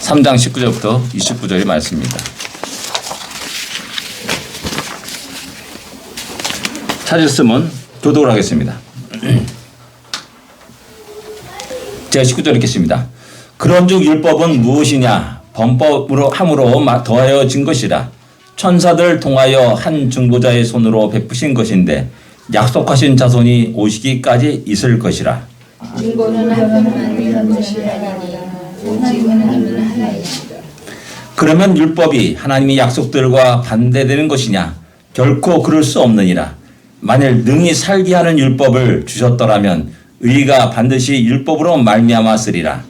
3장 19절부터 29절의 말씀입니다. 찾았으면 교독을 하겠습니다. 제가 19절 읽겠습니다. 그런즉 율법은 무엇이냐? 범법으로 함으로 더하여진 것이라. 천사들 통하여 한 중보자의 손으로 베푸신 것인데 약속하신 자손이 오시기까지 있을 것이라. 증거는 한 번만 위한 것이 아니니 오직 하나님은 하나이시라. 그러면 율법이 하나님의 약속들과 반대되는 것이냐? 결코 그럴 수 없느니라. 만일 능히 살게 하는 율법을 주셨더라면 의가 반드시 율법으로 말미암아 쓰리라.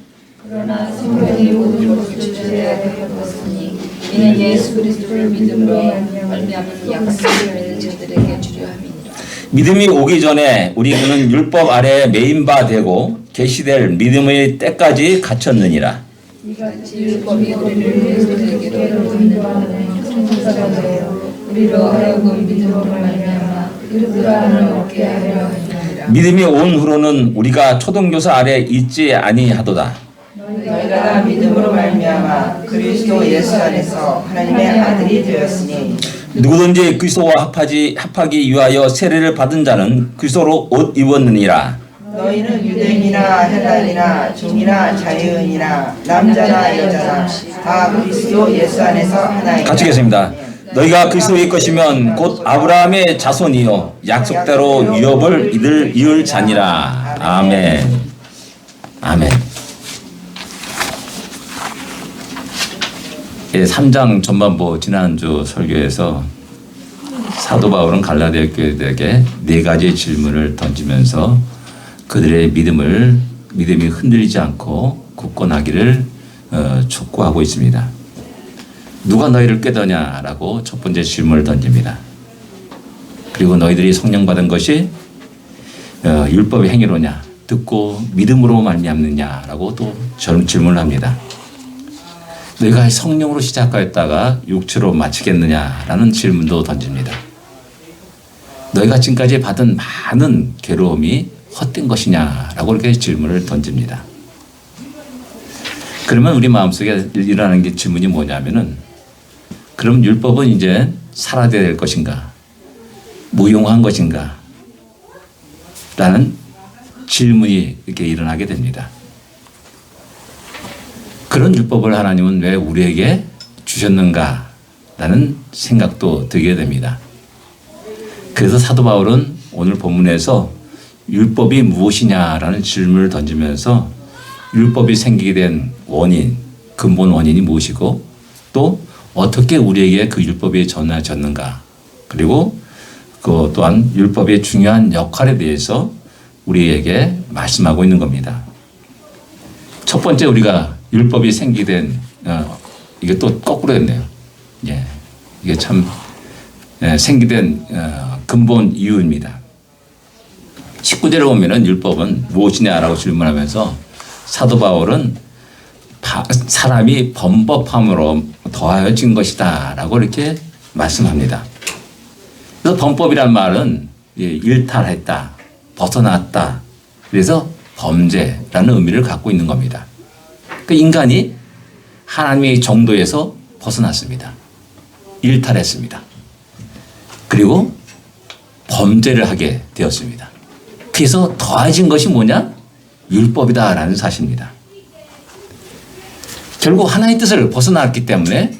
그러나 성령이 모든 것을 주셔야 되었으니 이는 예수 그리스도를 믿음으로 말미암은 약속을 믿는 자들에게 주려 함이니라. 믿음이 오기 전에 우리는 율법 아래 매인 바 되고 계시될 믿음의 때까지 갇혔느니라. 이같이 율법이 우리를 그리스도에게로 인도하는 성사가 되어 우리로 하여금 믿음으로 말미암아 그리스도를 얻게 하려 하니라. 믿음이 온 후로는 우리가 초등교사 아래 있지 아니하도다. 너희가 다 믿음으로 말미암아 그리스도 예수 안에서 하나님의 아들이 되었으니 누구든지 그리스도와 합하기 위하여 세례를 받은 자는 그리스도로 옷 입었느니라. 너희는 유대인이나 헬라인이나 종이나 자유인이나 남자나 여자나 다 그리스도 예수 안에서 하나이다. 같이 읽겠습니다. 너희가 그리스도의 것이면 곧 아브라함의 자손이요 약속대로 유업을 이을 자니라. 아멘. 아멘. 3장 전반부 지난주 설교에서 사도 바울은 갈라디아 교회들에게 4가지 질문을 던지면서 그들의 믿음이 흔들리지 않고 굳건하기를 촉구하고 있습니다. 누가 너희를 깨더냐라고 첫 번째 질문을 던집니다. 그리고 너희들이 성령 받은 것이 율법의 행위로냐 듣고 믿음으로 말미암느냐라고 또 질문을 합니다. 너희가 성령으로 시작하였다가 육체로 마치겠느냐라는 질문도 던집니다. 너희가 지금까지 받은 많은 괴로움이 헛된 것이냐라고 이렇게 질문을 던집니다. 그러면 우리 마음속에 일어나는 게 질문이 뭐냐면은 그럼 율법은 이제 사라져야 될 것인가? 무용한 것인가? 라는 질문이 이렇게 일어나게 됩니다. 그런 율법을 하나님은 왜 우리에게 주셨는가? 라는 생각도 들게 됩니다. 그래서 사도 바울은 오늘 본문에서 율법이 무엇이냐라는 질문을 던지면서 율법이 생기게 된 원인, 근본 원인이 무엇이고 또 어떻게 우리에게 그 율법이 전해졌는가 그리고 그 또한 율법의 중요한 역할에 대해서 우리에게 말씀하고 있는 겁니다. 첫 번째 우리가 율법이 생기게 된 이게 또 거꾸로 됐네요. 예, 이게 참 생기게 된 근본 이유입니다. 19절에 보면은 율법은 무엇이냐라고 질문하면서 사도 바울은 사람이 범법함으로 더하여진 것이다 라고 이렇게 말씀합니다. 그래서 범법이란 말은 일탈했다, 벗어났다. 그래서 범죄라는 의미를 갖고 있는 겁니다. 그 인간이 하나님의 정도에서 벗어났습니다. 일탈했습니다. 그리고 범죄를 하게 되었습니다. 그래서 더해진 것이 뭐냐? 율법이다라는 사실입니다. 결국 하나님의 뜻을 벗어났기 때문에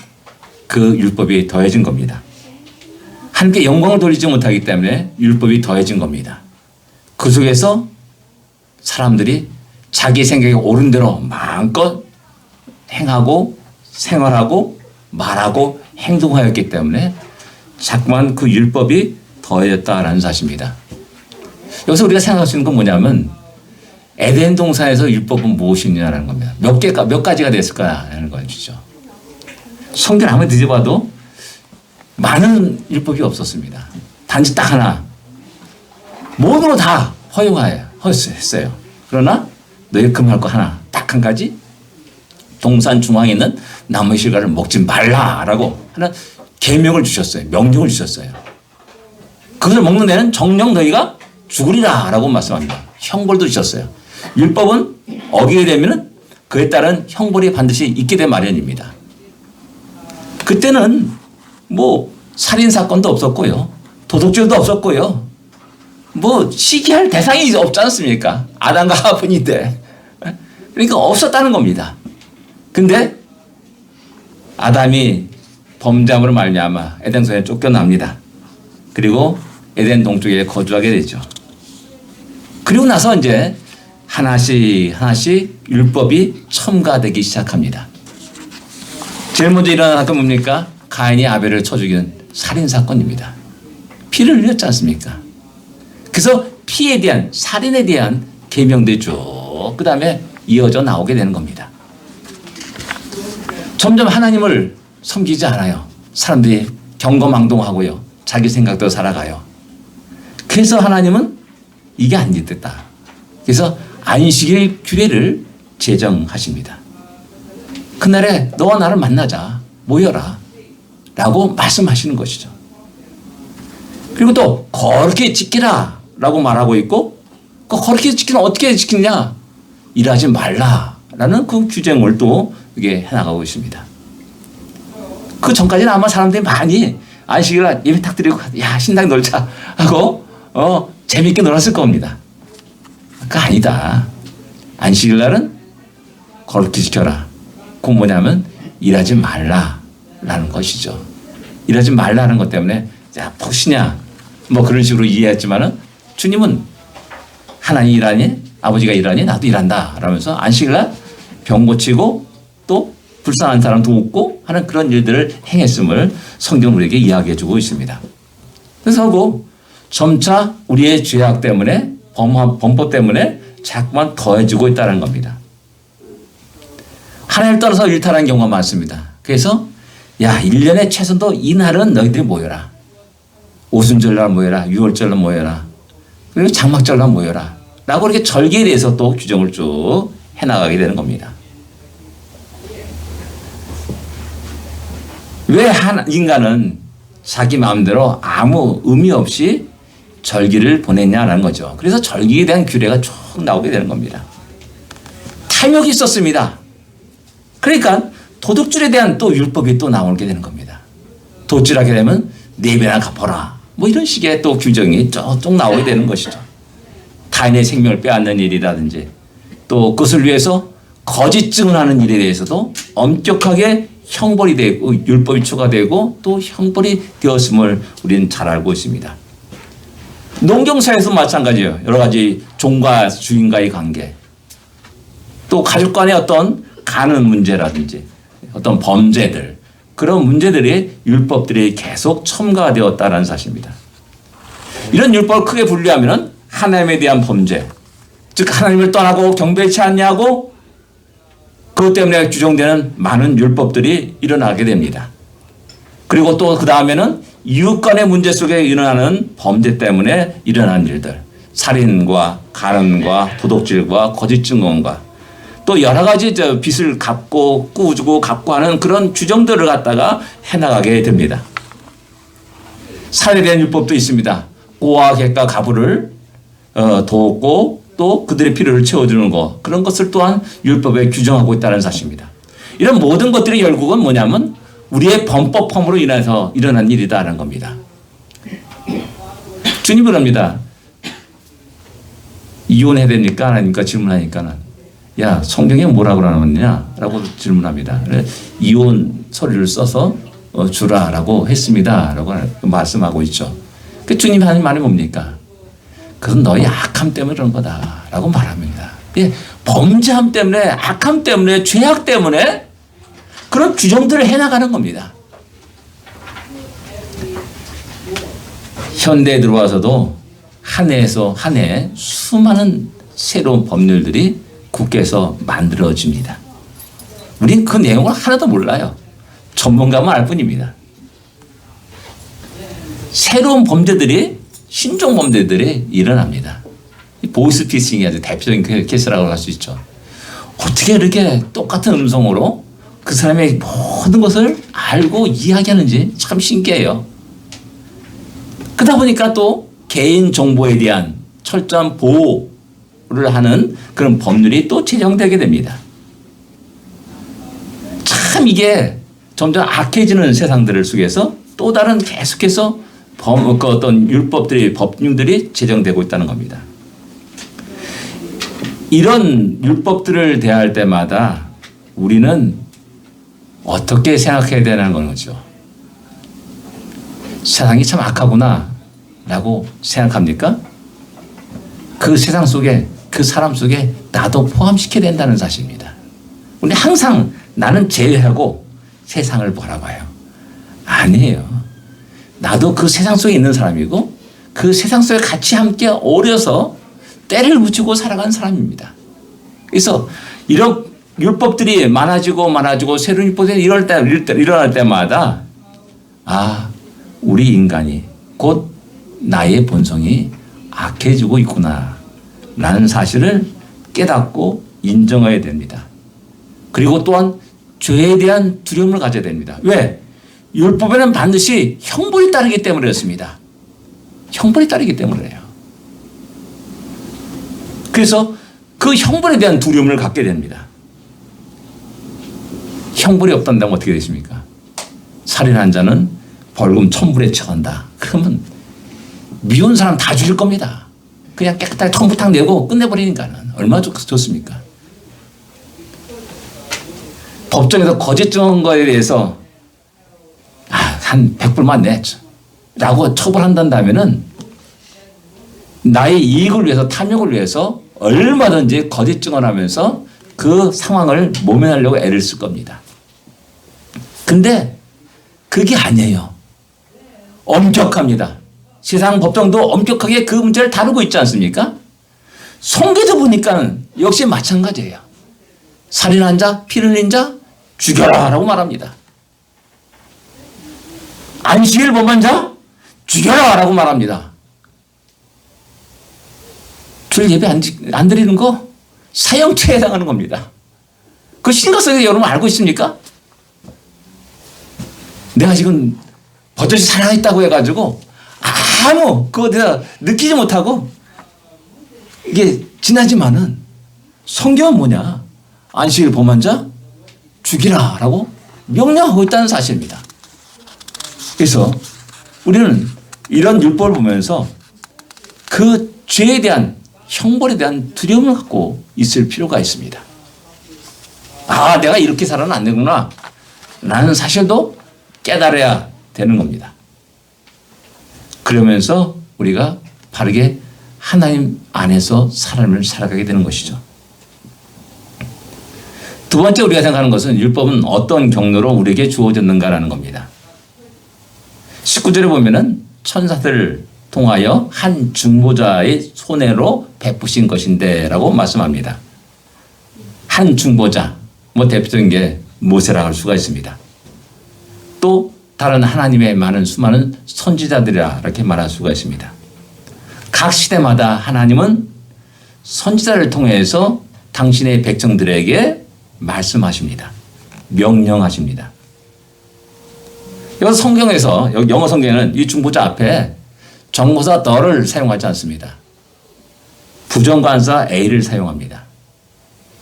그 율법이 더해진 겁니다. 하나님께 영광을 돌리지 못하기 때문에 율법이 더해진 겁니다. 그 속에서 사람들이 자기 생각에 옳은 대로 마음껏 행하고 생활하고 말하고 행동하였기 때문에 자꾸만 그 율법이 더해졌다라는 사실입니다. 여기서 우리가 생각할 수 있는 건 뭐냐면 에덴 동산에서 율법은 무엇이냐라는 겁니다. 몇 가지가 됐을까라는 것이죠. 성경 아무리 뒤져봐도 많은 율법이 없었습니다. 단지 딱 하나. 모두로 다 허용했어요. 그러나 너희 금할 거 하나, 딱 한 가지. 동산 중앙에 있는 나무의 실과를 먹지 말라라고 하는 계명을 주셨어요. 명령을 주셨어요. 그것을 먹는 데는 정녕 너희가 죽으리라라고 말씀합니다. 형벌도 주셨어요. 율법은 어기게 되면은 그에 따른 형벌이 반드시 있게 된 마련입니다. 그때는 뭐 살인사건도 없었고요. 도둑질도 없었고요. 뭐 시기할 대상이 없지 않습니까? 아담과 하와뿐인데. 그러니까 없었다는 겁니다. 근데 아담이 범죄함으로 말미암아 에덴성에 쫓겨납니다. 그리고 에덴 동쪽에 거주하게 되죠. 그리고 나서 이제 하나씩 율법이 첨가되기 시작합니다. 제일 먼저 일어난 사건 뭡니까? 가인이 아벨을 쳐 죽이는 살인사건입니다. 피를 흘렸지 않습니까? 그래서 피에 대한, 살인에 대한 계명들이 쭉 그 다음에 이어져 나오게 되는 겁니다. 점점 하나님을 섬기지 않아요. 사람들이 경거망동하고요. 자기 생각대로 살아가요. 그래서 하나님은 이게 안 됐다. 그래서 안식일 규례를 제정하십니다. 그날에 너와 나를 만나자. 모여라. 라고 말씀하시는 것이죠. 그리고 또 거룩히 지키라 라고 말하고 있고 그 거룩히 지키는 어떻게 지키냐? 일하지 말라라는 그 규정을 또 이게 해나가고 있습니다. 그 전까지는 아마 사람들이 많이 안식일 예배 탁 드리고 야 신나게 놀자 하고 재밌게 놀았을 겁니다. 그거 아니다. 안식일 날은 거룩히 지켜라. 그건 뭐냐면 일하지 말라라는 것이죠. 일하지 말라는 것 때문에 야 푹 뭐 그런 식으로 이해했지만은 주님은 하나님 일하니 아버지가 일하니 나도 일한다 라면서 안식일날 병 고치고 또 불쌍한 사람 돕고 하는 그런 일들을 행했음을 성경은 우리에게 이야기해주고 있습니다. 그래서 하고 점차 우리의 죄악 때문에 범법 때문에 자꾸만 더해지고 있다는 겁니다. 하나님을 떠나서 일탈하는 경우가 많습니다. 그래서 야 1년에 최소도 이날은 너희들이 모여라. 오순절날 모여라. 유월절날 모여라. 그리고 장막절날 모여라. 라고 이렇게 절기에 대해서 또 규정을 쭉 해나가게 되는 겁니다. 왜 인간은 자기 마음대로 아무 의미 없이 절기를 보냈냐라는 거죠. 그래서 절기에 대한 규례가 쭉 나오게 되는 겁니다. 탐욕이 있었습니다. 그러니까 도둑질에 대한 또 율법이 또 나오게 되는 겁니다. 도둑질하게 되면 4배나 갚아라. 뭐 이런 식의 또 규정이 쭉 나오게 되는 것이죠. 타인의 생명을 빼앗는 일이라든지 또 그것을 위해서 거짓 증언하는 일에 대해서도 엄격하게 형벌이 되고 율법이 추가되고 또 형벌이 되었음을 우리는 잘 알고 있습니다. 농경사에서 마찬가지예요. 여러 가지 종과 주인과의 관계 또 가족 간의 어떤 가는 문제라든지 어떤 범죄들 그런 문제들이 율법들이 계속 첨가되었다는 사실입니다. 이런 율법을 크게 분류하면 하나님에 대한 범죄 즉 하나님을 떠나고 경배치 않냐고 그것 때문에 규정되는 많은 율법들이 일어나게 됩니다. 그리고 또 그 다음에는 이웃 간의 문제 속에 일어나는 범죄 때문에 일어나는 일들 살인과 간음과 도둑질과 거짓 증언과 또 여러 가지 빚을 갚고 꾸주고 갚고 하는 그런 규정들을 갖다가 해나가게 됩니다. 살에 대한 율법도 있습니다. 고아 객과 가부를 돕고 또 그들의 필요를 채워주는 것 그런 것을 또한 율법에 규정하고 있다는 사실입니다. 이런 모든 것들이 결국은 뭐냐면 우리의 범법함으로 인해서 일어난 일이다라는 겁니다. 주님은 그럽니다. 이혼해야 됩니까? 안 합니까? 질문하니까는 야 성경에 뭐라고 그러느냐? 라고 질문합니다. 이혼 서류를 써서 주라라고 했습니다. 라고 말씀하고 있죠. 그 주님이 하는 말이 뭡니까? 그건 너의 악함 때문에 그런 거다 라고 말합니다. 예, 범죄함 때문에 악함 때문에 죄악 때문에 그런 규정들을 해나가는 겁니다. 현대에 들어와서도 한 해에서 한 해 수많은 새로운 법률들이 국회에서 만들어집니다. 우린 그 내용을 하나도 몰라요. 전문가만 알 뿐입니다. 새로운 범죄들이 신종 범죄들이 일어납니다. 보이스피싱이 아주 대표적인 케이스라고 할 수 있죠. 어떻게 이렇게 똑같은 음성으로 그 사람의 모든 것을 알고 이야기하는지 참 신기해요. 그러다 보니까 또 개인 정보에 대한 철저한 보호를 하는 그런 법률이 또 제정되게 됩니다. 참 이게 점점 악해지는 세상들을 속에서 또 다른 계속해서 그 어떤 율법들이, 법률들이 제정되고 있다는 겁니다. 이런 율법들을 대할 때마다 우리는 어떻게 생각해야 되는 거죠? 세상이 참 악하구나 라고 생각합니까? 그 세상 속에, 그 사람 속에 나도 포함시켜야 된다는 사실입니다. 우리 항상 나는 제외하고 세상을 바라봐요. 아니에요. 나도 그 세상 속에 있는 사람이고 그 세상 속에 같이 함께 어려서 때를 붙이고 살아간 사람입니다. 그래서 이런 율법들이 많아지고 새로운 율법이 일어날 때마다 우리 인간이 곧 나의 본성이 악해지고 있구나 라는 사실을 깨닫고 인정해야 됩니다. 그리고 또한 죄에 대한 두려움을 가져야 됩니다. 왜? 율법에는 반드시 형벌이 따르기 때문에 그렇습니다. 형벌이 따르기 때문이에요. 그래서 그 형벌에 대한 두려움을 갖게 됩니다. 형벌이 없단다면 어떻게 되십니까? 살인한 자는 벌금 1000불에 처한다. 그러면 미운 사람 다 죽일 겁니다. 그냥 깨끗하게 통부탁 내고 끝내버리니까는 얼마나 좋습니까? 법정에서 거짓 증언거에 대해서 한 100불만 내 라고 처벌한다면은 나의 이익을 위해서, 탐욕을 위해서 얼마든지 거짓 증언하면서 그 상황을 모면하려고 애를 쓸 겁니다. 근데 그게 아니에요. 엄격합니다. 세상 법정도 엄격하게 그 문제를 다루고 있지 않습니까? 성경에도 보니까 역시 마찬가지예요. 살인한 자, 피 흘린 자 죽여라 라고 말합니다. 안식일 범한 자 죽여라 라고 말합니다. 주일 예배 안 드리는 거 사형체에 해당하는 겁니다. 그 심각성에 여러분 알고 있습니까? 내가 지금 버젓이 살아있다고 해가지고 그거에 대해서 느끼지 못하고 이게 지나지만은 성경은 뭐냐? 안식일 범한 자 죽이라 라고 명령하고 있다는 사실입니다. 그래서 우리는 이런 율법을 보면서 그 죄에 대한 형벌에 대한 두려움을 갖고 있을 필요가 있습니다. 내가 이렇게 살아는 안 되구나 라는 사실도 깨달아야 되는 겁니다. 그러면서 우리가 바르게 하나님 안에서 삶을 살아가게 되는 것이죠. 두 번째 우리가 생각하는 것은 율법은 어떤 경로로 우리에게 주어졌는가라는 겁니다. 19절에 보면은 천사들을 통하여 한 중보자의 손해로 베푸신 것인데 라고 말씀합니다. 한 중보자, 대표적인 게 모세라고 할 수가 있습니다. 또 다른 하나님의 수많은 선지자들이라 이렇게 말할 수가 있습니다. 각 시대마다 하나님은 선지자를 통해서 당신의 백성들에게 말씀하십니다. 명령하십니다. 여기서 성경에서, 영어 성경에는 이 중보자 앞에 정보사 the를 사용하지 않습니다. 부정관사 a를 사용합니다.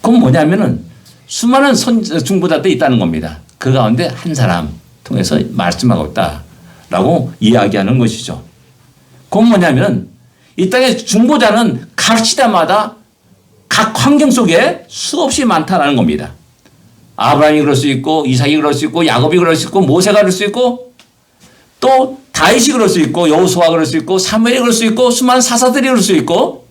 그건 뭐냐면은 수많은 중보자들이 있다는 겁니다. 그 가운데 한 사람 통해서 말씀하고 있다라고 이야기하는 것이죠. 그건 뭐냐면 이 땅의 중보자는 각 시대마다 각 환경 속에 수없이 많다라는 겁니다. 아브라함이 그럴 수 있고 이삭이 그럴 수 있고 야곱이 그럴 수 있고 모세가 그럴 수 있고 또 다윗이 그럴 수 있고 여호수아가 그럴 수 있고 사무엘이 그럴 수 있고 수많은 사사들이 그럴 수 있고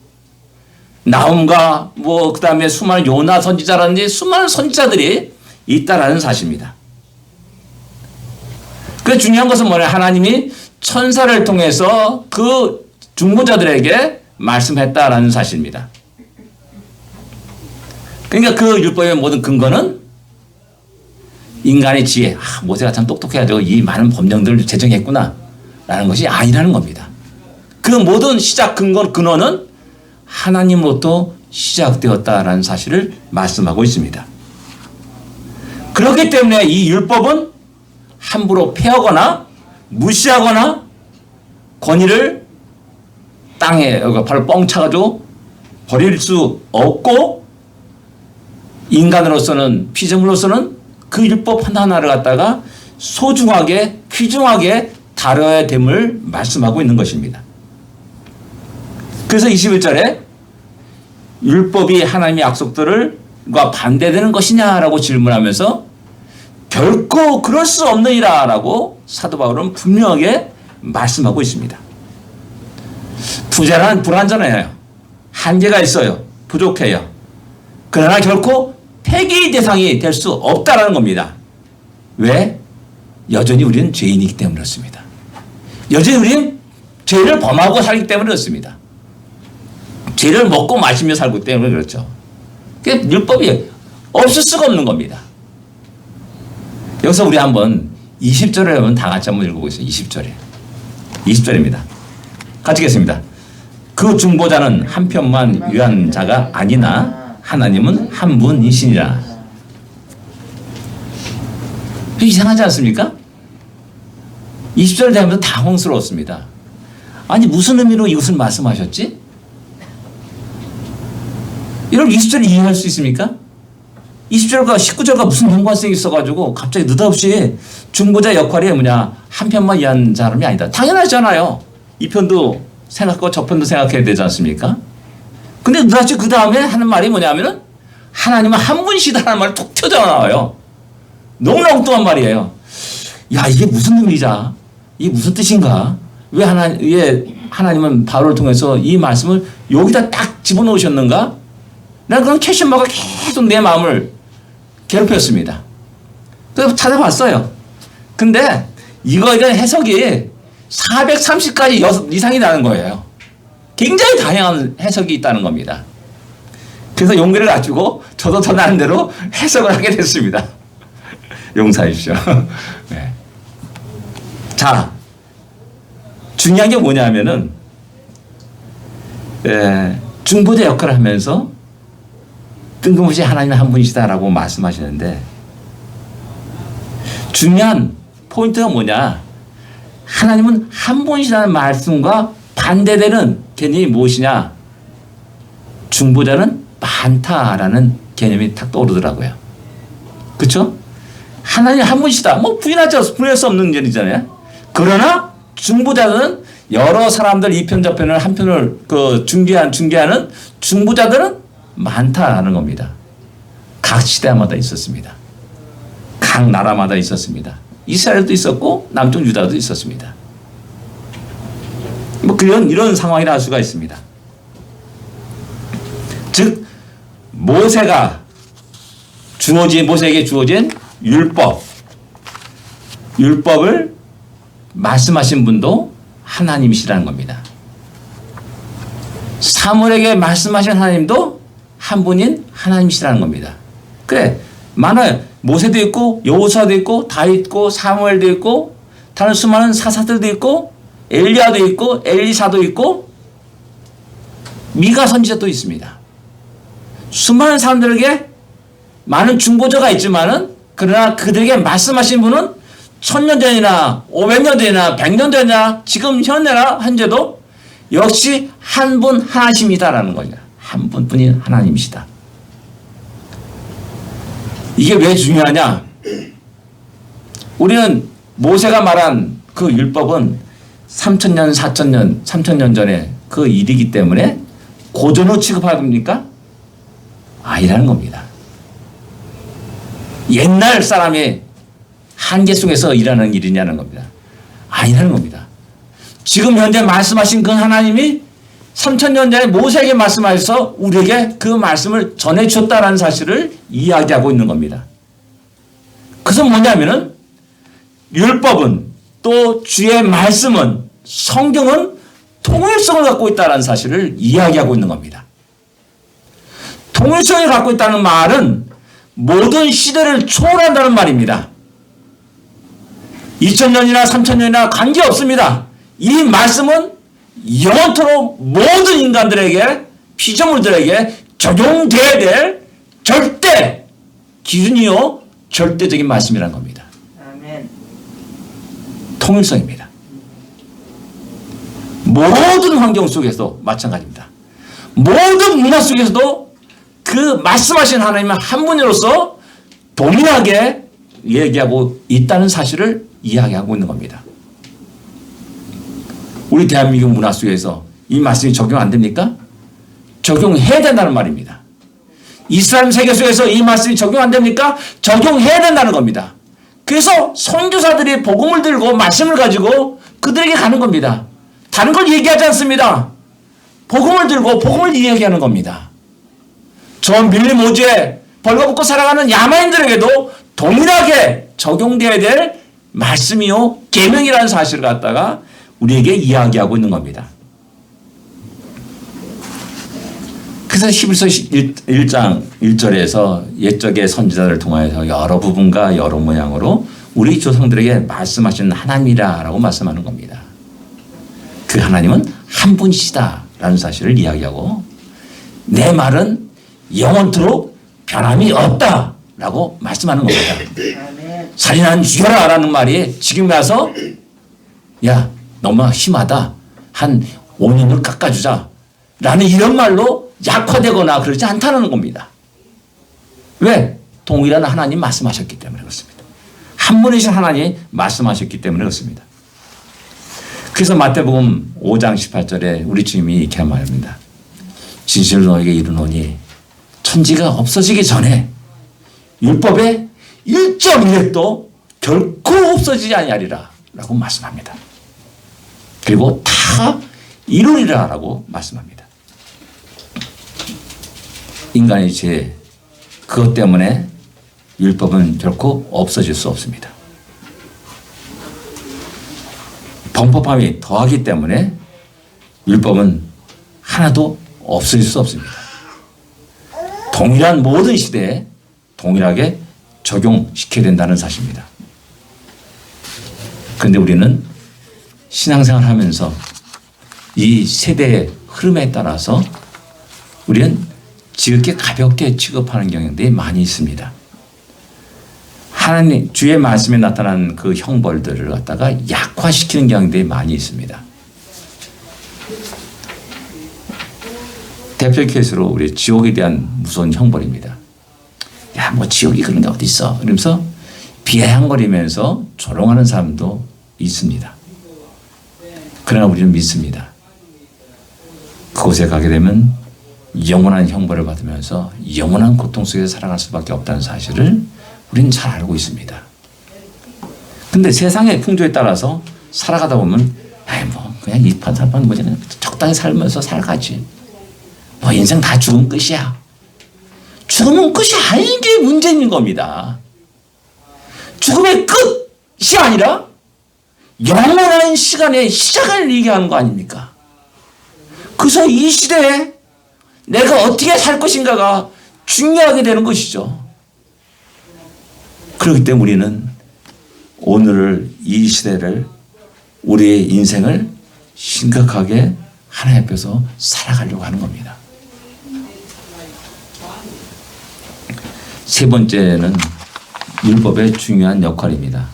나홈과 그다음에 수많은 요나 선지자라든지 수많은 선지자들이 있다라는 사실입니다. 그 중요한 것은 뭐냐? 하나님이 천사를 통해서 그 중보자들에게 말씀했다라는 사실입니다. 그러니까 그 율법의 모든 근거는 인간의 지혜, 모세가 참 똑똑해가지고 이 많은 법령들을 제정했구나 라는 것이 아니라는 겁니다. 그 모든 시작 근원은 하나님으로부터 시작되었다라는 사실을 말씀하고 있습니다. 그렇기 때문에 이 율법은 함부로 폐하거나 무시하거나 권위를 땅에 발을 뻥 차가지고 버릴 수 없고 인간으로서는 피조물로서는 그 율법 하나하나를 갖다가 소중하게 귀중하게 다뤄야 됨을 말씀하고 있는 것입니다. 그래서 21절에 율법이 하나님의 약속들과 반대되는 것이냐라고 질문하면서 결코 그럴 수 없느니라 라고 사도 바울은 분명하게 말씀하고 있습니다. 부자란 불완전해요. 한계가 있어요. 부족해요. 그러나 결코 폐기 대상이 될 수 없다라는 겁니다. 왜? 여전히 우리는 죄인이기 때문에 그렇습니다. 여전히 우리는 죄를 범하고 살기 때문에 그렇습니다. 죄를 먹고 마시며 살기 때문에 그렇죠. 그러니까 율법이 없을 수가 없는 겁니다. 여기서 우리 한번 20절에 한번 다 같이 한번 읽어보겠습니다. 20절에. 20절입니다. 같이 읽겠습니다. 그 중보자는 한편만 위한 자가 아니나 하나님은 한 분이시니라. 이상하지 않습니까? 20절에 대하면서 당황스러웠습니다. 아니 무슨 의미로 이것을 말씀하셨지? 이런 20절을 이해할 수 있습니까? 20절과 19절과 무슨 연관성이 있어가지고 갑자기 느닷없이 중보자 역할이 뭐냐 한 편만 위한 사람이 아니다. 당연하잖아요. 이 편도 생각하고 저 편도 생각해야 되지 않습니까? 근데 느닷없이 그 다음에 하는 말이 뭐냐면은 하나님은 한 분이시다라는 말이 툭 튀어나와요. 너무나 엉뚱한 말이에요. 야 이게 무슨 의미자? 이게 무슨 뜻인가? 왜 하나님은 바울을 통해서 이 말씀을 여기다 딱 집어넣으셨는가? 난 그런 캐션마가 계속 내 마음을 괴롭혔습니다. 그래서 찾아봤어요. 근데 이거에 대한 해석이 430가지 이상이 나는 거예요. 굉장히 다양한 해석이 있다는 겁니다. 그래서 용기를 가지고 저도 더 나름대로 해석을 하게 됐습니다. 용서해 주십시오. 네. 자, 중요한 게 뭐냐면은 중보자 역할을 하면서 뜬금없이 하나님은 한 분이시다라고 말씀하시는데 중요한 포인트가 뭐냐? 하나님은 한 분이시다는 말씀과 반대되는 개념이 무엇이냐? 중보자는 많다라는 개념이 탁 떠오르더라고요. 그렇죠? 하나님 한 분이시다. 뭐 부인할 수 없는 일이잖아요. 그러나 중보자는 여러 사람들 이 편 저편을 한 편을 중개하는 중보자들은 많다는 겁니다. 각 시대마다 있었습니다. 각 나라마다 있었습니다. 이스라엘도 있었고 남쪽 유다도 있었습니다. 뭐 이런 상황이 나올 수가 있습니다. 즉 모세에게 주어진 율법을 말씀하신 분도 하나님이시라는 겁니다. 사무엘에게 말씀하신 하나님도 한 분인 하나님이시라는 겁니다. 그래 많아요. 모세도 있고 여호수아도 있고 다윗도 있고 사무엘도 있고 다른 수많은 사사들도 있고 엘리야도 있고 엘리사도 있고 미가 선지자도 있습니다. 수많은 사람들에게 많은 중보자가 있지만은 그러나 그들에게 말씀하신 분은 1000년 전이나 500년 전이나 100년 전이나 지금 현재도 역시 한 분 하나님이다라는 거죠. 한 분뿐인 하나님이시다. 이게 왜 중요하냐? 우리는 모세가 말한 그 율법은 3000년, 4000년, 3000년 전에 그 일이기 때문에 고전으로 취급합니까? 아니라는 겁니다. 옛날 사람의 한계 속에서 일하는 일이냐는 겁니다. 아니라는 겁니다. 지금 현재 말씀하신 그 하나님이 3000년 전에 모세에게 말씀하셔서 우리에게 그 말씀을 전해주셨다는 사실을 이야기하고 있는 겁니다. 그것은 뭐냐면은 율법은 또 주의 말씀은 성경은 통일성을 갖고 있다는 사실을 이야기하고 있는 겁니다. 통일성을 갖고 있다는 말은 모든 시대를 초월한다는 말입니다. 2000년이나 3000년이나 관계없습니다. 이 말씀은 영원토록 모든 인간들에게 피조물들에게 적용돼야 될 절대 기준이요 절대적인 말씀이라는 겁니다. 아멘. 통일성입니다. 모든 환경 속에서 마찬가지입니다. 모든 문화 속에서도 그 말씀하신 하나님은 한 분으로서 동일하게 얘기하고 있다는 사실을 이야기하고 있는 겁니다. 우리 대한민국 문화 속에서 이 말씀이 적용 안 됩니까? 적용해야 된다는 말입니다. 이슬람 세계 속에서 이 말씀이 적용 안 됩니까? 적용해야 된다는 겁니다. 그래서 선교사들이 복음을 들고 말씀을 가지고 그들에게 가는 겁니다. 다른 걸 얘기하지 않습니다. 복음을 들고 복음을 이야기하는 겁니다. 저 밀림 오지에 벌거벗고 살아가는 야만인들에게도 동일하게 적용되어야 될 말씀이요 계명이라는 사실을 갖다가 우리에게 이야기하고 있는 겁니다. 그래서 히브리서 1장 1절에서 옛적의 선지자들을 통하여서 여러 부분과 여러 모양으로 우리 조상들에게 말씀하시는 하나님이라고 말씀하는 겁니다. 그 하나님은 한 분이시다라는 사실을 이야기하고 내 말은 영원토록 변함이 없다라고 말씀하는 겁니다. 아멘. 살인하는 죽여라 라는 말이 지금 와서 야 너무 심하다 한 5년을 깎아주자 라는 이런 말로 약화되거나 그러지 않다는 겁니다. 왜? 동일한 하나님 말씀하셨기 때문에 그렇습니다. 한 분이신 하나님 말씀하셨기 때문에 그렇습니다. 그래서 마태복음 5장 18절에 우리 주님이 이렇게 말합니다. 진실로 너에게 이르노니 천지가 없어지기 전에 율법의 1.1획도 결코 없어지지 아니하리라 라고 말씀합니다. 그리고 다 이루리라 라고 말씀합니다. 인간의 죄 그것 때문에 율법은 결코 없어질 수 없습니다. 범법함이 더하기 때문에 율법은 하나도 없어질 수 없습니다. 동일한 모든 시대에 동일하게 적용시켜야 된다는 사실입니다. 그런데 우리는 신앙생활 하면서 이 세대의 흐름에 따라서 우리는 지극히 가볍게 취급하는 경향들이 많이 있습니다. 하나님 주의 말씀에 나타난 그 형벌들을 갖다가 약화시키는 경향들이 많이 있습니다. 대표 케이스로 우리 지옥에 대한 무서운 형벌입니다. 야, 뭐 지옥이 그런 게 어디 있어? 이러면서 비아냥거리면서 조롱하는 사람도 있습니다. 그러나 우리는 믿습니다. 그곳에 가게 되면 영원한 형벌을 받으면서 영원한 고통 속에서 살아갈 수밖에 없다는 사실을 우리는 잘 알고 있습니다. 근데 세상의 풍조에 따라서 살아가다 보면 아이 뭐 그냥 이판삼판 뭐지 적당히 살면서 살아가지. 뭐 인생 다 죽으면 끝이야. 죽으면 끝이 아닌 게 문제인 겁니다. 죽음의 끝이 아니라 영원한 시간의 시작을 얘기하는 거 아닙니까? 그래서 이 시대에 내가 어떻게 살 것인가가 중요하게 되는 것이죠. 그렇기 때문에 우리는 오늘을 이 시대를 우리의 인생을 심각하게 하나님 앞에서 살아가려고 하는 겁니다. 세 번째는 율법의 중요한 역할입니다.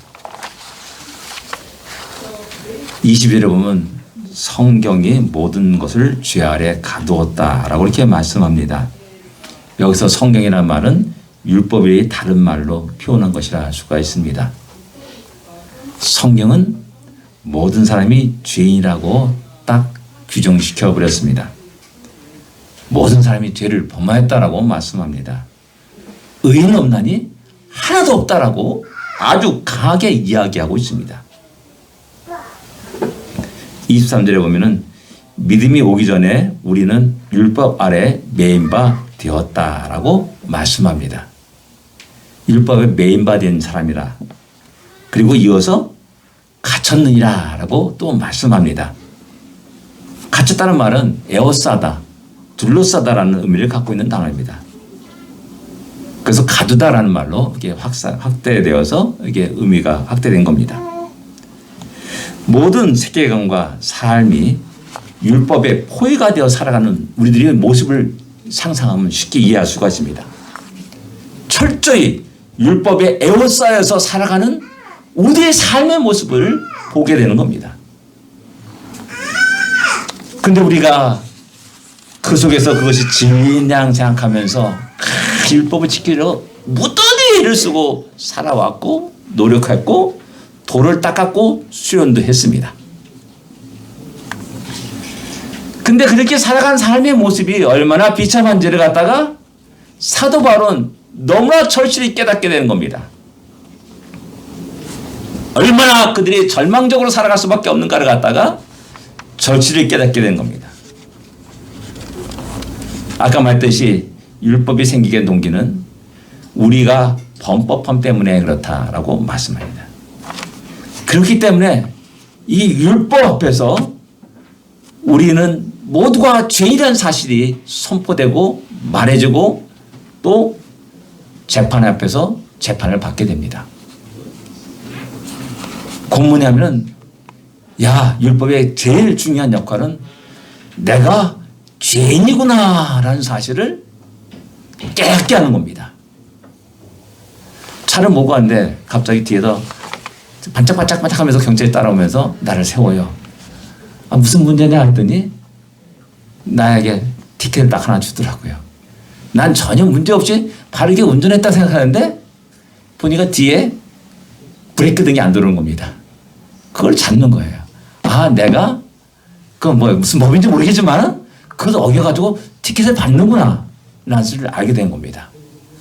20절에 보면 성경이 모든 것을 죄 아래 가두었다라고 이렇게 말씀합니다. 여기서 성경이라는 말은 율법이 다른 말로 표현한 것이라 할 수가 있습니다. 성경은 모든 사람이 죄인이라고 딱 규정시켜 버렸습니다. 모든 사람이 죄를 범하였다라고 말씀합니다. 의인은 없나니 하나도 없다라고 아주 강하게 이야기하고 있습니다. 23절에 보면은 믿음이 오기 전에 우리는 율법 아래 매인 바 되었다라고 말씀합니다. 율법에 매인 바 된 사람이라. 그리고 이어서 갇혔느니라라고 또 말씀합니다. 갇혔다는 말은 에워싸다, 둘러싸다라는 의미를 갖고 있는 단어입니다. 그래서 가두다라는 말로 이게 확대되어서 이게 의미가 확대된 겁니다. 모든 세계관과 삶이 율법의 포위가 되어 살아가는 우리들의 모습을 상상하면 쉽게 이해할 수가 있습니다. 철저히 율법에 에워싸여서 살아가는 우리의 삶의 모습을 보게 되는 겁니다. 그런데 우리가 그 속에서 그것이 진리냐 생각하면서 율법을 지키려 무던히 애를 쓰고 살아왔고 노력했고 돌을 닦았고 수련도 했습니다. 근데 그렇게 살아간 삶의 모습이 얼마나 비참한지를 갖다가 사도 바울은 너무나 절실히 깨닫게 되는 겁니다. 얼마나 그들이 절망적으로 살아갈 수밖에 없는가를 갖다가 절실히 깨닫게 되는 겁니다. 아까 말했듯이 율법이 생기게 된 동기는 우리가 범법함 때문에 그렇다라고 말씀합니다. 그렇기 때문에 이 율법 앞에서 우리는 모두가 죄인이라는 사실이 선포되고 말해주고 또 재판 앞에서 재판을 받게 됩니다. 본문에 하면은 야, 율법의 제일 중요한 역할은 내가 죄인이구나 라는 사실을 깨닫게 하는 겁니다. 차를 몰고 갔는데 갑자기 뒤에서 반짝반짝 하면서 경찰이 따라오면서 나를 세워요. 아, 무슨 문제냐 했더니 나에게 티켓을 딱 하나 주더라고요. 난 전혀 문제없이 바르게 운전했다 생각하는데 보니까 뒤에 브레이크 등이 안 들어오는 겁니다. 그걸 잡는 거예요. 아, 내가 그건 뭐 무슨 법인지 모르겠지만 그걸 어겨가지고 티켓을 받는구나 라는 것을 알게 된 겁니다.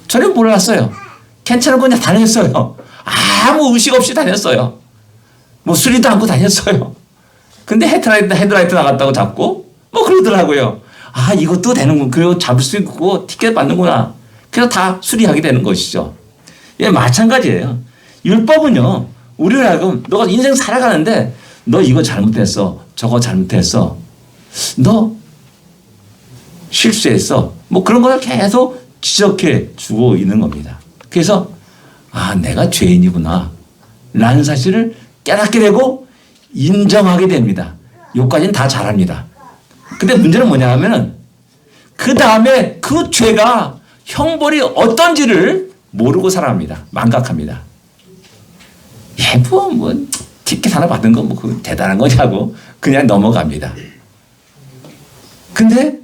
저는 몰랐어요. 괜찮은 그냥 다녔어요. 아무 의식 없이 다녔어요. 뭐 수리도 않고 다녔어요. 근데 헤드라이트 나갔다고 잡고 뭐 그러더라고요. 아, 이것도 되는군. 그리고 잡을 수 있고 티켓 받는구나. 그래서 다 수리하게 되는 것이죠. 예, 마찬가지예요. 율법은요, 우리를 하여금 너가 인생 살아가는데 너 이거 잘못했어. 저거 잘못했어. 너 실수했어. 뭐 그런 걸 계속 지적해 주고 있는 겁니다. 그래서 아, 내가 죄인이구나 라는 사실을 깨닫게 되고 인정하게 됩니다. 여기까지는 다 잘합니다. 근데 문제는 뭐냐 하면은 그 다음에 그 죄가 형벌이 어떤지를 모르고 살아갑니다. 망각합니다. 예, 뭐 티켓 하나 받은 거 뭐 그 대단한 거냐고 그냥 넘어갑니다. 근데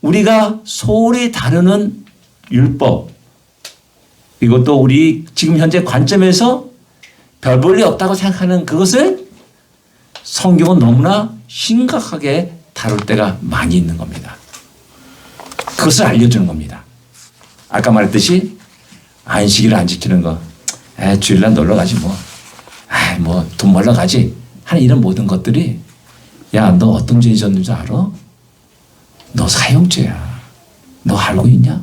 우리가 소홀히 다루는 율법, 이것도 우리 지금 현재 관점에서 별 볼 일 없다고 생각하는 그것을 성경은 너무나 심각하게 다룰 때가 많이 있는 겁니다. 그것을 알려주는 겁니다. 아까 말했듯이 안식일을 안 지키는 거, 주일날 놀러 가지 뭐, 뭐 돈 벌러 가지 하는 이런 모든 것들이 야, 너 어떤 죄 졌는 줄 알아? 너 사형죄야. 너 알고 있냐?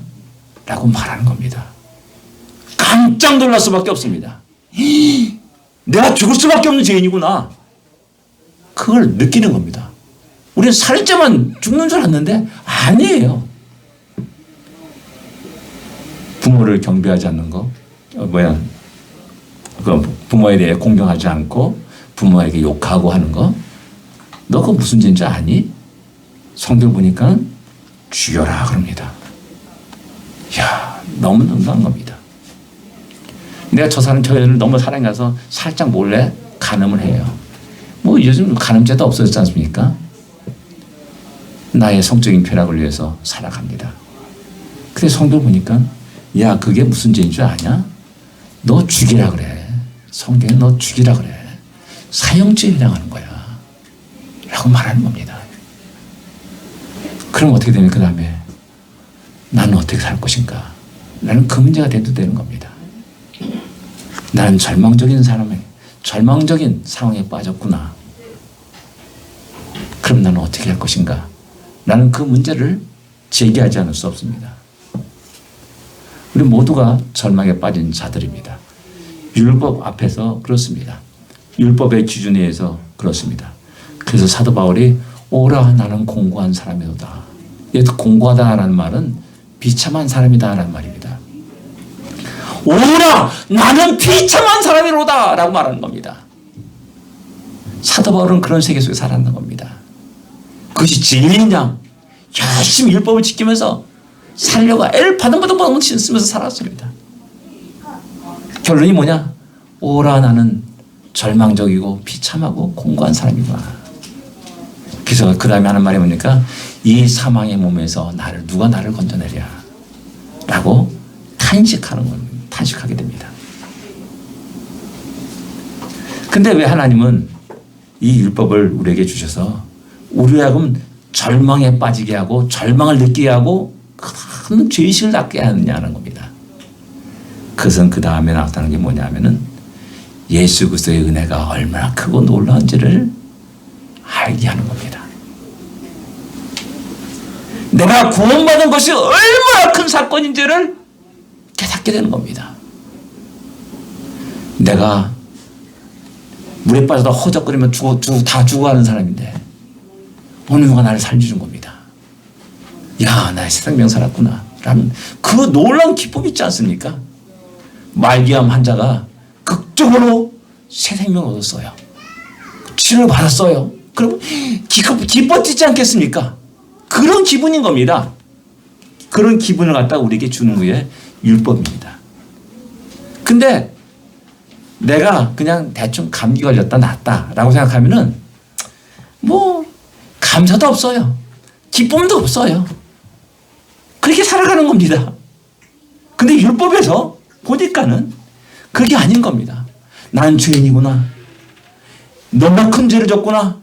라고 말하는 겁니다. 깜짝 놀랄 수밖에 없습니다. 내가 죽을 수밖에 없는 죄인이구나. 그걸 느끼는 겁니다. 우리는 살인죄만 죽는 줄 알았는데 아니에요. 부모를 경배하지 않는 거, 그 부모에 대해 공경하지 않고 부모에게 욕하고 하는 거, 너 그거 무슨 죄인지 아니? 성경 보니까 죽여라 그럽니다. 이야, 너무 놀라운 겁니다. 내가 저 사람 저 여자를 너무 사랑해서 살짝 몰래 간음을 해요. 뭐 요즘 간음죄도 없어졌지 않습니까? 나의 성적인 쾌락을 위해서 살아갑니다. 근데 성경 보니까 야, 그게 무슨 죄인 줄 아냐? 너 죽이라 그래. 성경에 너 죽이라 그래. 사형죄에 해당하는 거야 라고 말하는 겁니다. 그럼 어떻게 되면 그 다음에 나는 어떻게 살 것인가? 나는 그 문제가 돼도 되는 겁니다. 나는 절망적인 상황에 빠졌구나. 그럼 나는 어떻게 할 것인가? 나는 그 문제를 제기하지 않을 수 없습니다. 우리 모두가 절망에 빠진 자들입니다. 율법 앞에서 그렇습니다. 율법의 기준에 의해서 그렇습니다. 그래서 사도 바울이 오라 나는 공고한 사람이로다. 여기서 공고하다라는 말은 비참한 사람이다라는 말입니다. 오라 나는 비참한 사람이로다 라고 말하는 겁니다. 사도 바울은 그런 세계 속에 살았는 겁니다. 그것이 진리냐? 열심히 율법을 지키면서 살려고 애를 바둥바둥 쓰면서 살았습니다. 결론이 뭐냐? 오라 나는 절망적이고 비참하고 공고한 사람이구나. 그래서 그 다음에 하는 말이 뭡니까? 이 사망의 몸에서 누가 나를 건져내랴 라고 탄식하는 겁니다. 탄식하게 됩니다. 근데 왜 하나님은 이 율법을 우리에게 주셔서 우리하고는 절망에 빠지게 하고 절망을 느끼게 하고 큰 죄의식을 낳게 하느냐는 겁니다. 그것은 그 다음에 나타나는 게 뭐냐면은 예수 그리스도의 은혜가 얼마나 크고 놀라운지를 알게 하는 겁니다. 내가 구원받은 것이 얼마나 큰 사건인지를 깨닫게 되는 겁니다. 내가 물에 빠져서 허적거리면 다 죽어가는 사람인데 어느 누가 나를 살려준 겁니다. 야, 나 생명 살았구나 라는 그 놀라운 기쁨이 있지 않습니까? 말기암 환자가 극적으로 새 생명을 얻었어요. 치료를 받았어요. 그럼 기뻤지 않겠습니까? 그런 기분인 겁니다. 그런 기분을 갖다가 우리에게 주는 게 율법입니다. 근데 내가 그냥 대충 감기 걸렸다 낫다라고 생각하면은 뭐 감사도 없어요. 기쁨도 없어요. 그렇게 살아가는 겁니다. 근데 율법에서 보니까는 그게 아닌 겁니다. 나는 죄인이구나. 너무나 큰 죄를 졌구나.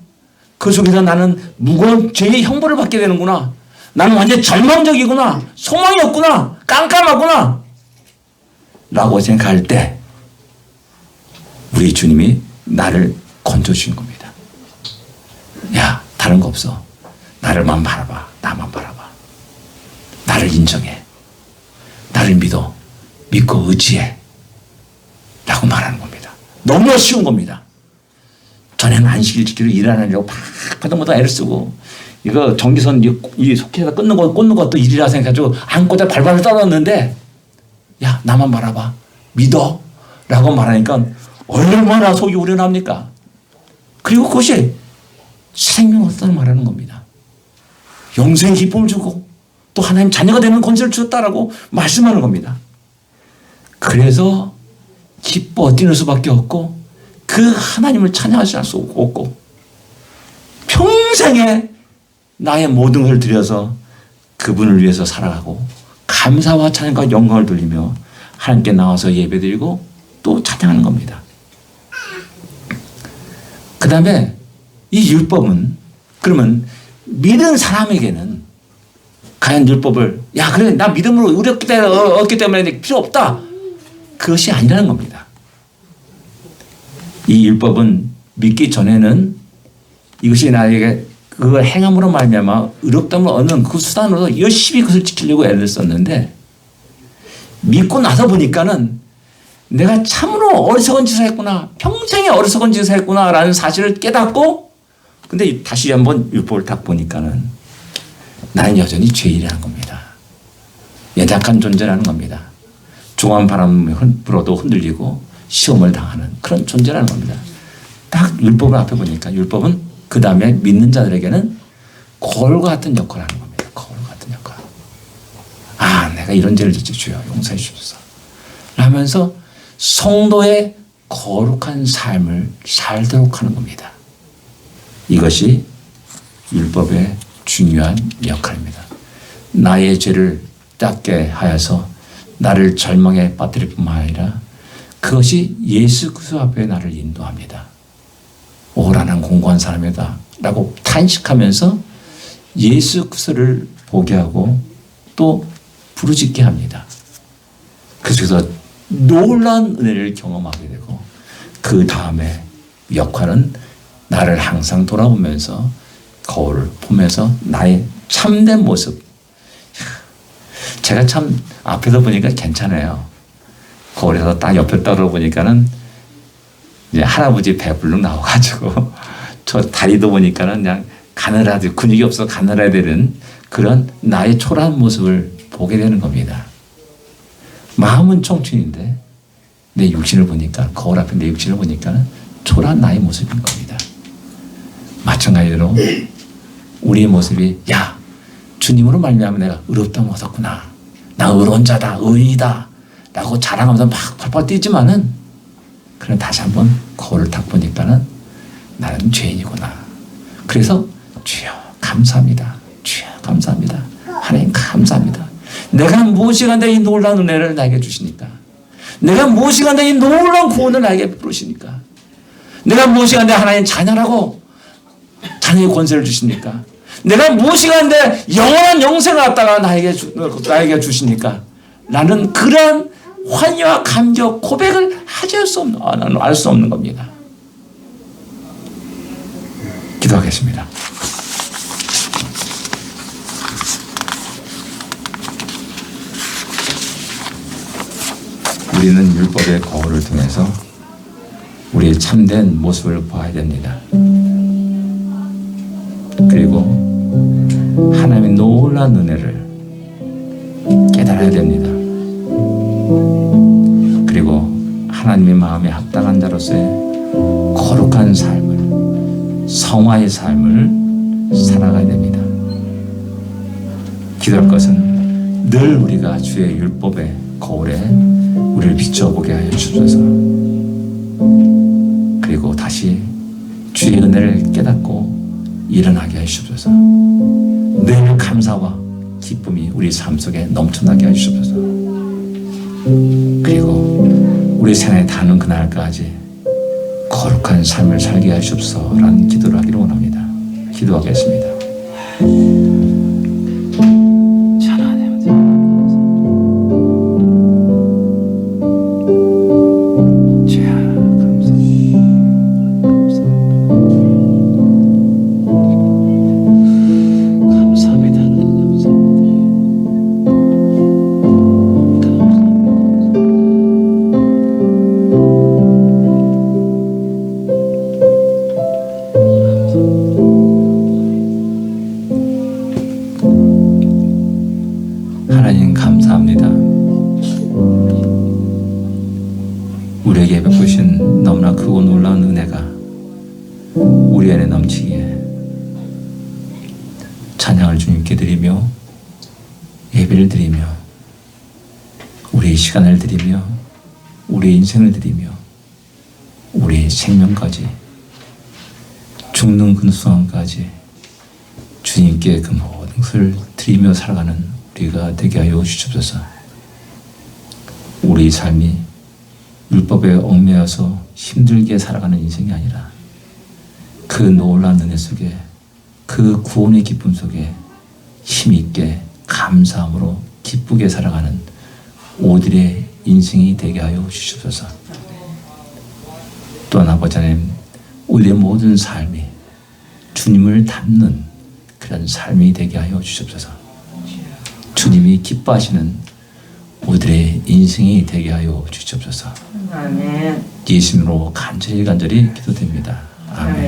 그 속에서 나는 무거운 죄의 형벌을 받게 되는구나. 나는 완전 절망적이구나. 소망이 없구나. 깜깜하구나. 라고 생각할 때 우리 주님이 나를 건져주신 겁니다. 야, 다른 거 없어. 나를만 바라봐. 나만 바라봐. 나를 인정해. 나를 믿어. 믿고 의지해. 라고 말하는 겁니다. 너무 쉬운 겁니다. 전에는 안식일 지키러 일하느라고 바닥마다 애를 쓰고 이거 전기선 이 속에다 꽂는 것도 일이라 생각해가지고 안고자 발발을 떨었는데 야, 나만 바라봐. 믿어. 라고 말하니까 얼마나 속이 우려납니까? 그리고 그것이 생명 얻었다는 말하는 겁니다. 영생의 기쁨을 주고 또 하나님 자녀가 되는 권세를 주었다라고 말씀하는 겁니다. 그래서 기뻐 뛰는 수밖에 없고 그 하나님을 찬양하지 않을 수 없고 평생에 나의 모든 것을 들여서 그분을 위해서 살아가고 감사와 찬양과 영광을 돌리며 하나님께 나와서 예배드리고 또 찬양하는 겁니다. 그 다음에 이 율법은 그러면 믿은 사람에게는 과연 율법을 야 그래 나 믿음으로 얻기 때문에 필요 없다. 그것이 아니라는 겁니다. 이 율법은 믿기 전에는 이것이 나에게 그걸 행함으로 말미암아 의롭다함을 얻는 그 수단으로 열심히 그것을 지키려고 애를 썼는데 믿고 나서 보니까는 내가 참으로 어리석은 짓을 했구나. 평생에 어리석은 짓을 했구나 라는 사실을 깨닫고 근데 다시 한번 율법을 딱 보니까는 나는 여전히 죄인이라는 겁니다. 연약한 존재라는 겁니다. 중한 바람 불어도 흔들리고 시험을 당하는 그런 존재라는 겁니다. 딱 율법을 앞에 보니까 율법은 그 다음에 믿는 자들에게는 거울과 같은 역할을 하는 겁니다. 거울과 같은 역할. 아, 내가 이런 죄를 졌지 주여 용서해 주소서. 하면서 성도의 거룩한 삶을 살도록 하는 겁니다. 이것이 율법의 중요한 역할입니다. 나의 죄를 닦게 하여서 나를 절망에 빠뜨릴 뿐만 아니라 그것이 예수 그리스도 앞에 나를 인도합니다. 오라 난 공고한 사람이다 라고 탄식하면서 예수 그리스도를 보게 하고 또 부르짖게 합니다. 그래서 놀라운 은혜를 경험하게 되고 그 다음에 역할은 나를 항상 돌아보면서 거울을 보면서 나의 참된 모습. 제가 참 앞에서 보니까 괜찮아요. 거울에서 딱 옆에 떨어보니까는 이제 할아버지 배불룩 나와가지고 저 다리도 보니까는 그냥 가늘하지 근육이 없어 가늘어야 되는 그런 나의 초라한 모습을 보게 되는 겁니다. 마음은 청춘인데 내 육신을 보니까 거울 앞에 내 육신을 보니까는 초라한 나의 모습인 겁니다. 마찬가지로 우리의 모습이 야 주님으로 말미암아 내가 의롭다함을 얻었구나. 나 의로운 자다 의인이다 라고 자랑하면서 막 펄펄 뛰지만은 그럼 다시 한번 거울을 딱 보니까는 나는 죄인이구나. 그래서 주여 감사합니다. 주여 감사합니다. 하나님 감사합니다. 내가 무엇이 간다 이 놀라운 은혜를 나에게 주시니까 내가 무엇이 간데 이 놀라운 구원을 나에게 부르시니까? 내가 무엇이 간데 하나님 자녀라고 자녀의 권세를 주십니까? 내가 무엇이 간데 영원한 영생을 갖다가 나에게 주십니까? 라는 그런 환희와 감격 고백을 알 수 없는 겁니다. 기도하겠습니다. 우리는 율법의 거울을 통해서 우리의 참된 모습을 보아야 됩니다. 그리고 하나님의 놀라운 은혜를 깨달아야 됩니다. 그리고 하나님의 마음에 합당한 자로서의 거룩한 삶을, 성화의 삶을 살아가야 됩니다. 기도할 것은 늘 우리가 주의 율법의 거울에 우리를 비춰보게 하여 주소서. 그리고 다시 주의 은혜를 깨닫고 일어나게 하시옵소서. 늘 감사와 기쁨이 우리 삶 속에 넘쳐나게 하시옵소서. 그리고 우리 생에 닿는 그날까지 거룩한 삶을 살게 하시옵소서라는 기도를 하기를 원합니다. 기도하겠습니다. 하나님 감사합니다. 우리에게 베푸신 너무나 크고 놀라운 은혜가 우리 안에 넘치기에 찬양을 주님께 드리며 예배를 드리며 우리의 시간을 드리며 우리의 인생을 드리며 우리의 생명까지 죽는 그 순간까지 주님께 그 모든 것을 드리며 살아가는 우리가 되게 하여 주옵소서. 우리 삶이 율법에 얽매여서 힘들게 살아가는 인생이 아니라 그 놀라운 은혜 속에 그 구원의 기쁨 속에 힘있게 감사함으로 기쁘게 살아가는 오늘의 인생이 되게 하여 주옵소서. 또한 아버지 하나님, 우리의 모든 삶이 주님을 닮는 그런 삶이 되게 하여 주옵소서. 주님이 기뻐하시는 우리들의 인생이 되게 하여 주시옵소서. 아멘. 예수님으로 간절히 기도드립니다. 아멘.